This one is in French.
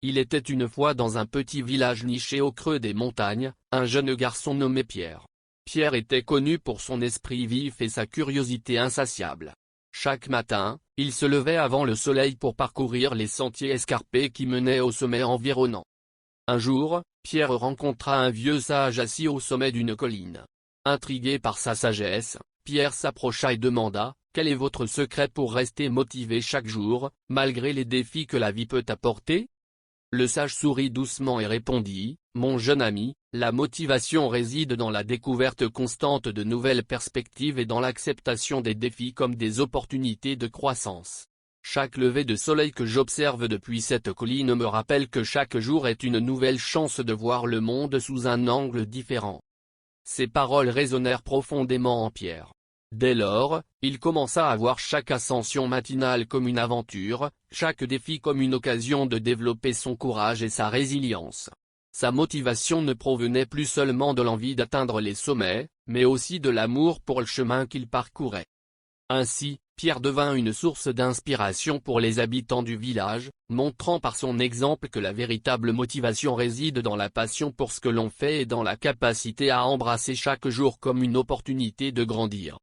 Il était une fois dans un petit village niché au creux des montagnes, un jeune garçon nommé Pierre. Pierre était connu pour son esprit vif et sa curiosité insatiable. Chaque matin, il se levait avant le soleil pour parcourir les sentiers escarpés qui menaient au sommet environnant. Un jour, Pierre rencontra un vieux sage assis au sommet d'une colline. Intrigué par sa sagesse, Pierre s'approcha et demanda « Quel est votre secret pour rester motivé chaque jour, malgré les défis que la vie peut apporter ?» Le sage sourit doucement et répondit « Mon jeune ami, la motivation réside dans la découverte constante de nouvelles perspectives et dans l'acceptation des défis comme des opportunités de croissance. Chaque lever de soleil que j'observe depuis cette colline me rappelle que chaque jour est une nouvelle chance de voir le monde sous un angle différent. » Ces paroles résonnèrent profondément en Pierre. Dès lors, il commença à voir chaque ascension matinale comme une aventure, chaque défi comme une occasion de développer son courage et sa résilience. Sa motivation ne provenait plus seulement de l'envie d'atteindre les sommets, mais aussi de l'amour pour le chemin qu'il parcourait. Ainsi, Pierre devint une source d'inspiration pour les habitants du village, montrant par son exemple que la véritable motivation réside dans la passion pour ce que l'on fait et dans la capacité à embrasser chaque jour comme une opportunité de grandir.